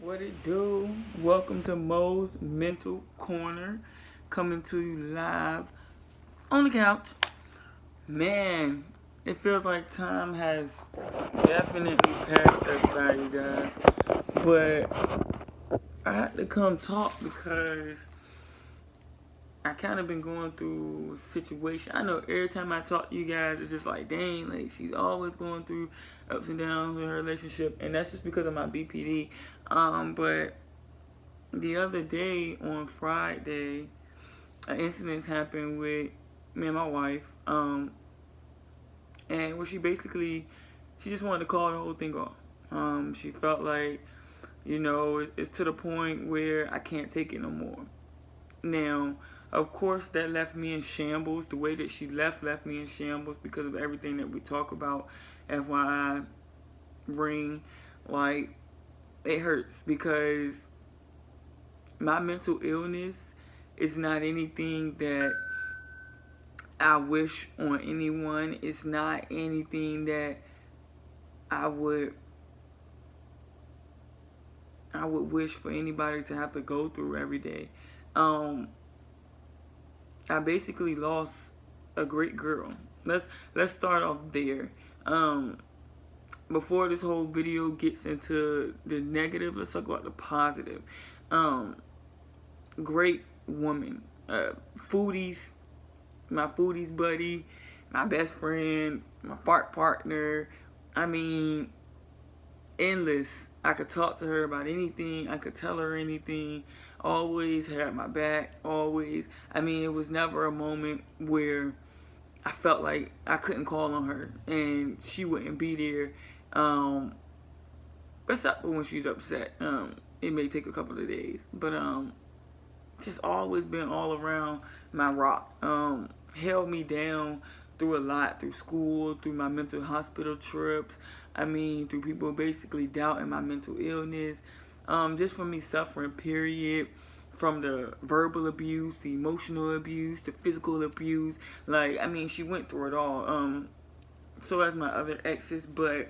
What it do? Welcome to Mo's Mental Corner, coming to you live on the couch. Man, it feels like time has definitely passed us by, you guys. But I had to come talk because I kind of been going through a situation. I know every time I talk to you guys, it's just like, dang, like she's always going through ups and downs in her relationship, and that's just because of my BPD. But the other day on Friday, an incident happened with me and my wife, and where she just wanted to call the whole thing off. She felt like, it's to the point where I can't take it no more. Now, of course, that left me in shambles. The way that she left me in shambles because of everything that we talk about. FYI, ring, like, it hurts because my mental illness is not anything that I wish on anyone. It's not anything that I would wish for anybody to have to go through every day. I basically lost a great girl. Let's start off there. Before this whole video gets into the negative, let's talk about the positive. Great woman, foodies, my foodies buddy, my best friend, my fart partner. I mean, endless. I could talk to her about anything. I could tell her anything. Always had my back. Always. I mean, it was never a moment where I felt like I couldn't call on her and she wouldn't be there. Except for when she's upset. It may take a couple of days, but just always been all around my rock. Held me down through a lot, through school, through my mental hospital trips. I mean, through people basically doubting my mental illness. Just from me suffering, period. From the verbal abuse, the emotional abuse, the physical abuse. Like, I mean, she went through it all. So as my other exes, but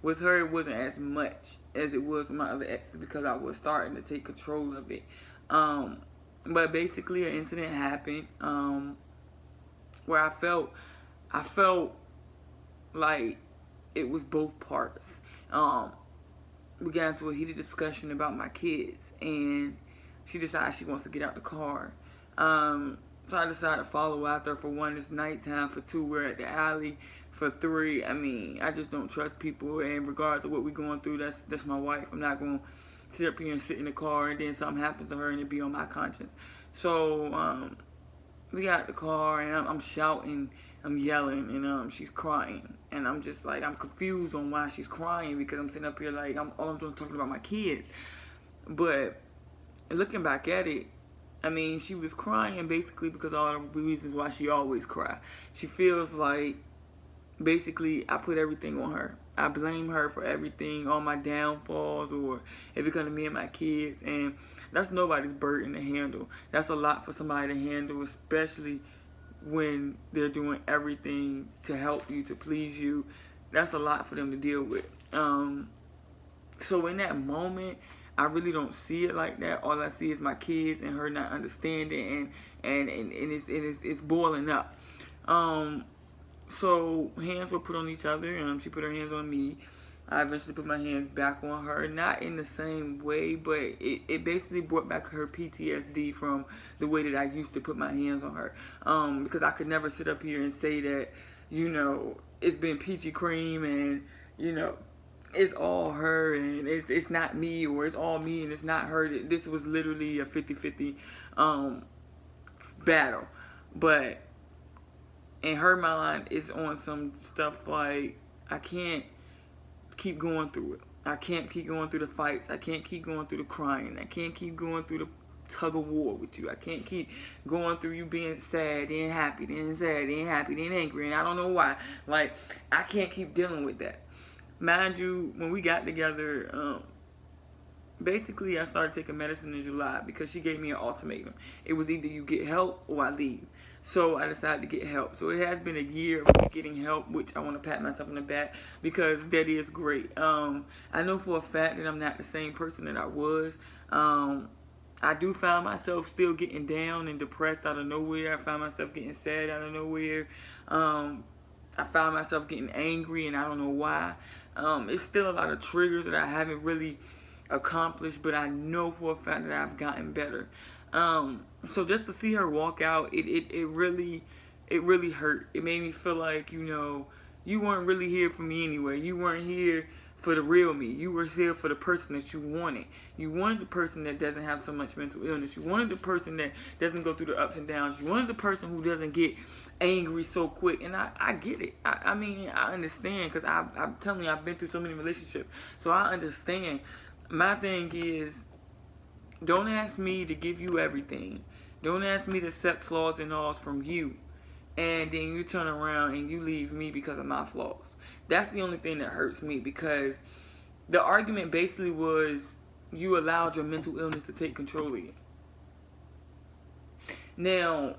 with her, it wasn't as much as it was with my other exes because I was starting to take control of it. But basically, an incident happened where I felt like it was both parts. We got into a heated discussion about my kids, and she decided she wants to get out the car. So I decided to follow after her. For one, it's nighttime. For two, we're at the alley. For three, I mean, I just don't trust people. And regardless of what we're going through, that's my wife. I'm not going to sit up here and sit in the car and then something happens to her and it be on my conscience. So we got the car and I'm shouting, I'm yelling, and she's crying. And I'm just like, I'm confused on why she's crying because I'm sitting up here like, all I'm doing talking about my kids. But looking back at it, I mean, she was crying basically because all the reasons why she always cry. She feels like basically I put everything on her. I blame her for everything, all my downfalls, or if it comes to me and my kids. And that's nobody's burden to handle. That's a lot for somebody to handle, especially when they're doing everything to help you, to please you. That's a lot for them to deal with. So in that moment, I really don't see it like that. All I see is my kids and her not understanding, and it's boiling up. So hands were put on each other. She put her hands on me. I eventually put my hands back on her. Not in the same way, but it basically brought back her PTSD from the way that I used to put my hands on her. Because I could never sit up here and say that, it's been peachy cream and, it's all her and it's not me, or it's all me and it's not her. This was literally a 50-50 battle. But in her mind, it's on some stuff like, I can't keep going through it. I can't keep going through the fights. I can't keep going through the crying. I can't keep going through the tug of war with you. I can't keep going through you being sad, then happy, then sad, then happy, then angry, and I don't know why. Like, I can't keep dealing with that. Mind you, when we got together, basically I started taking medicine in July because she gave me an ultimatum. It was either you get help or I leave. So I decided to get help. So it has been a year of me getting help, which I want to pat myself on the back because that is great. I know for a fact that I'm not the same person that I was. I do find myself still getting down and depressed out of nowhere. I find myself getting sad out of nowhere. I find myself getting angry and I don't know why. It's still a lot of triggers that I haven't really accomplished, but I know for a fact that I've gotten better. So just to see her walk out, it really hurt. It made me feel like, you weren't really here for me anyway. You weren't here for the real me. You were here for the person that you wanted. You wanted the person that doesn't have so much mental illness. You wanted the person that doesn't go through the ups and downs. You wanted the person who doesn't get angry so quick. And I get it. I mean, I understand because I'm telling you, I've been through so many relationships. So I understand. My thing is, don't ask me to give you everything. Don't ask me to accept flaws and alls from you. And then you turn around and you leave me because of my flaws. That's the only thing that hurts me, because the argument basically was you allowed your mental illness to take control of you. Now,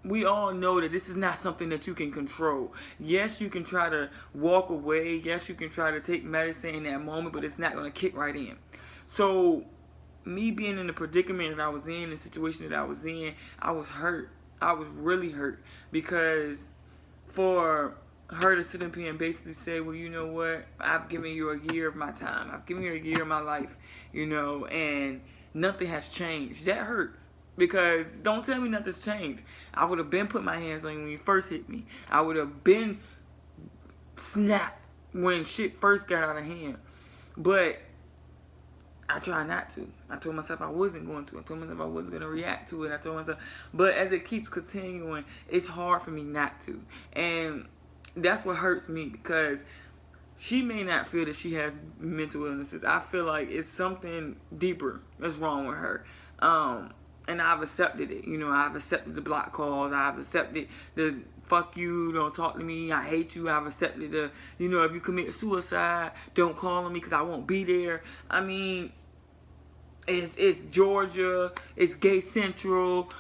we all know that this is not something that you can control. Yes, you can try to walk away. Yes, you can try to take medicine in that moment, but it's not going to kick right in. So, me being in the predicament that I was in, the situation that I was in, I was hurt. I was really hurt, because for her to sit up here and basically say, well, you know what, I've given you a year of my time. I've given you a year of my life, and nothing has changed. That hurts, because don't tell me nothing's changed. I would have been put my hands on you when you first hit me. I would have been snapped when shit first got out of hand. But I try not to. I told myself I wasn't going to. I told myself I wasn't going to react to it. I told myself, but as it keeps continuing, it's hard for me not to. And that's what hurts me, because she may not feel that she has mental illnesses. I feel like it's something deeper that's wrong with her. And I've accepted it. I've accepted the block calls. I've accepted the fuck you, don't talk to me, I hate you. I've accepted the, if you commit suicide, don't call on me because I won't be there. I mean, it's Georgia, it's gay central,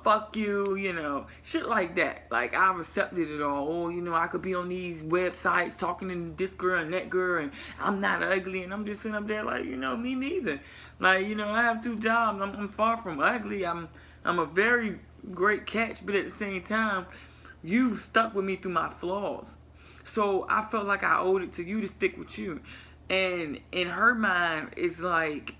fuck you, shit like that. Like, I've accepted it all. Oh, I could be on these websites talking to this girl and that girl, and I'm not ugly, and I'm just sitting up there like, me neither. Like, I have 2 jobs. I'm far from ugly. I'm a very great catch, but at the same time, you've stuck with me through my flaws. So I felt like I owed it to you to stick with you. And in her mind, it's like,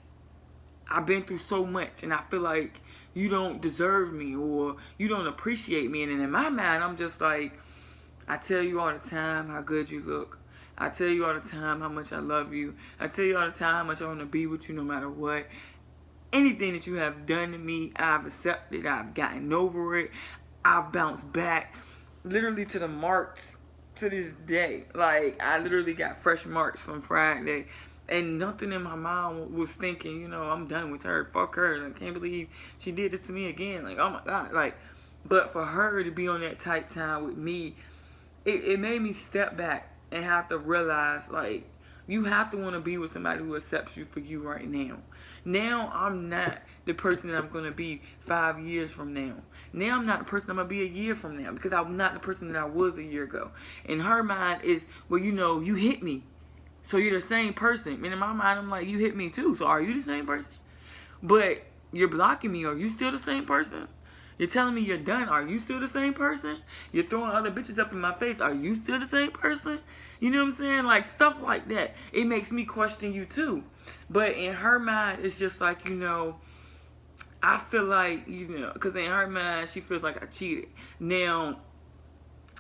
I've been through so much, and I feel like you don't deserve me, or you don't appreciate me. And in my mind, I'm just like, I tell you all the time how good you look. I tell you all the time how much I love you. I tell you all the time how much I want to be with you no matter what. Anything that you have done to me, I've accepted. I've gotten over it. I've bounced back, literally to the marks to this day. Like, I literally got fresh marks from Friday. And nothing in my mind was thinking, I'm done with her. Fuck her. I can't believe she did this to me again. Like, oh my God. Like, but for her to be on that tight time with me, it made me step back and have to realize, like, you have to want to be with somebody who accepts you for you right now. Now, I'm not the person that I'm going to be 5 years from now. Now, I'm not the person I'm going to be a year from now, because I'm not the person that I was a year ago. In her mind is, well, you hit me, so you're the same person. And in my mind, I'm like, you hit me too, so are you the same person? But you're blocking me. Are you still the same person? You're telling me you're done. Are you still the same person? You're throwing other bitches up in my face. Are you still the same person? You know what I'm saying? Like, stuff like that. It makes me question you too. But in her mind, it's just like, I feel like, because in her mind, she feels like I cheated. Now,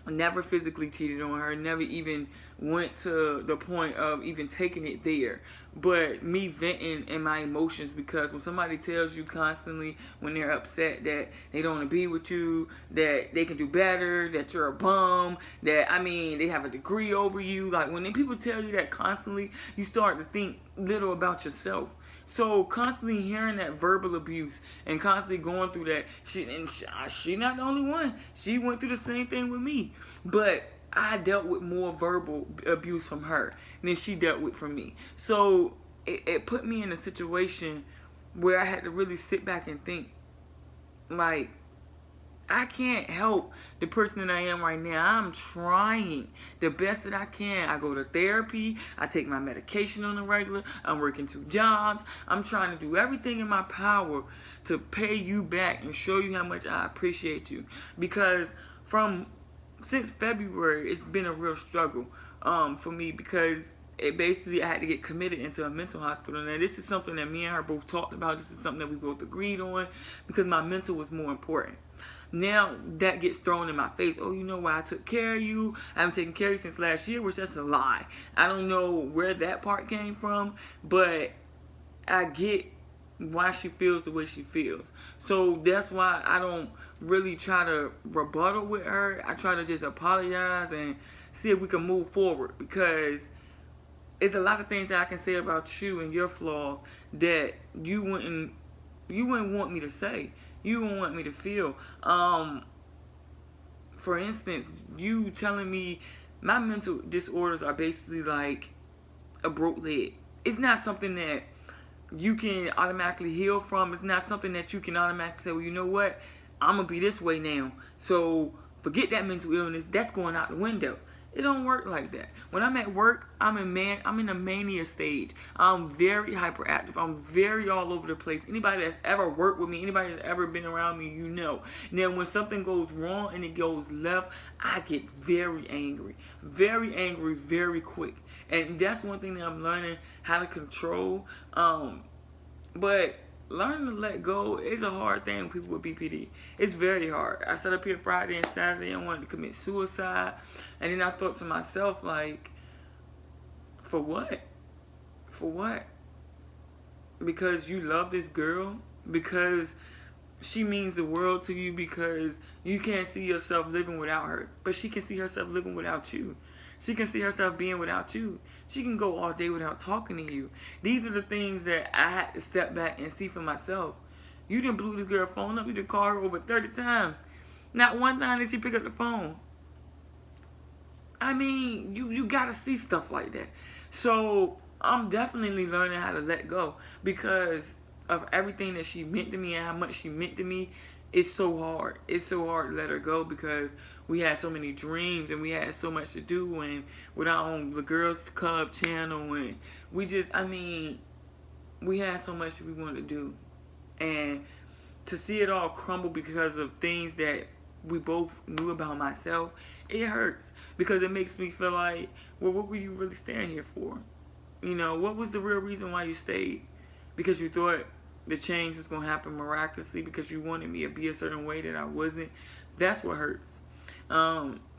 never physically cheated on her, never even went to the point of even taking it there. But me venting in my emotions, because when somebody tells you constantly when they're upset that they don't want to be with you, that they can do better, that you're a bum, that, they have a degree over you. Like, when people tell you that constantly, you start to think little about yourself. So constantly hearing that verbal abuse and constantly going through that, she not the only one. She went through the same thing with me. But I dealt with more verbal abuse from her than she dealt with from me. So it put me in a situation where I had to really sit back and think, like, I can't help the person that I am right now. I'm trying the best that I can. I go to therapy. I take my medication on the regular. I'm working 2 jobs. I'm trying to do everything in my power to pay you back and show you how much I appreciate you. Because since February, it's been a real struggle for me, because I had to get committed into a mental hospital. Now, this is something that me and her both talked about. This is something that we both agreed on, because my mental was more important. Now that gets thrown in my face. Oh, you know why I took care of you? I haven't taken care of you since last year, which that's a lie. I don't know where that part came from, but I get why she feels the way she feels. So that's why I don't really try to rebuttal with her. I try to just apologize and see if we can move forward, because it's a lot of things that I can say about you and your flaws that you wouldn't want me to say. You wouldn't want me to feel. For instance, you telling me my mental disorders are basically like a broke leg. It's not something that you can automatically heal from. It's not something that you can automatically say, well, you know what? I'm going to be this way now. So forget that mental illness. That's going out the window. It don't work like that. When I'm at work, I'm in a mania stage. I'm very hyperactive. I'm very all over the place. Anybody that's ever worked with me, anybody that's ever been around me, you know. Now, when something goes wrong and it goes left, I get very angry, very quick. And that's one thing that I'm learning how to control. But learning to let go is a hard thing with people with BPD. It's very hard. I sat up here Friday and Saturday and wanted to commit suicide. And then I thought to myself, like, for what? For what? Because you love this girl? Because she means the world to you? Because you can't see yourself living without her, but she can see herself living without you. She can see herself being without you. She can go all day without talking to you. These are the things that I had to step back and see for myself. You done blew this girl's phone up. You done called her over 30 times. Not one time did she pick up the phone. I mean, you gotta see stuff like that. So I'm definitely learning how to let go, because of everything that she meant to me and how much she meant to me. It's so hard. It's so hard to let her go, because we had so many dreams and we had so much to do, and with our own the Girls Club channel, and we had so much that we wanted to do. And to see it all crumble because of things that we both knew about myself, it hurts, because it makes me feel like, well, what were you really staying here for? You know, what was the real reason why you stayed? Because you thought the change was going to happen miraculously, because you wanted me to be a certain way that I wasn't. That's what hurts.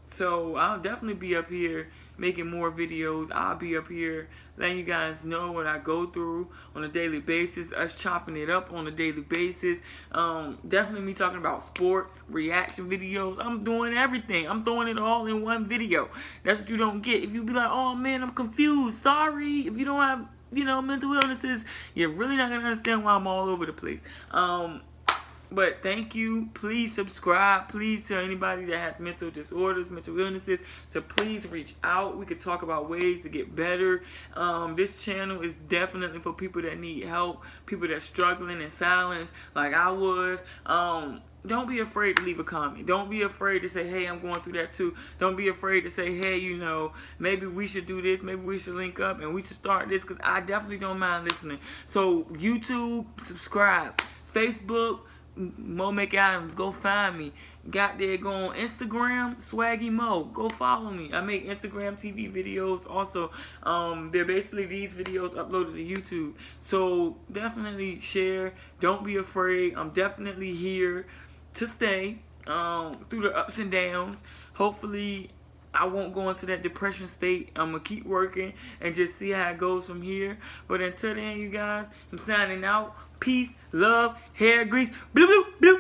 So I'll definitely be up here making more videos. I'll be up here letting you guys know what I go through on a daily basis, us chopping it up on a daily basis. Definitely me talking about sports, reaction videos. I'm doing everything. I'm throwing it all in one video. That's what you don't get. If you be like, oh man, I'm confused. Sorry. If you don't have, mental illnesses, you're really not going to understand why I'm all over the place. But thank you. Please subscribe. Please tell anybody that has mental disorders, mental illnesses, to please reach out. We could talk about ways to get better. This channel is definitely for people that need help, people that's struggling in silence like I was. Don't be afraid to leave a comment. Don't be afraid to say, hey, I'm going through that too. Don't be afraid to say, hey, maybe we should do this. Maybe we should link up and we should start this, because I definitely don't mind listening. So YouTube, subscribe. Facebook, Mo McAdams, go find me. Got there, go on Instagram, Swaggy Mo, go follow me. I make Instagram TV videos also. They're basically these videos uploaded to YouTube. So definitely share. Don't be afraid. I'm definitely here to stay through the ups and downs. Hopefully I won't go into that depression state. I'm going to keep working and just see how it goes from here. But until then, you guys, I'm signing out. Peace, love, hair grease. Bloop, bloop, bloop.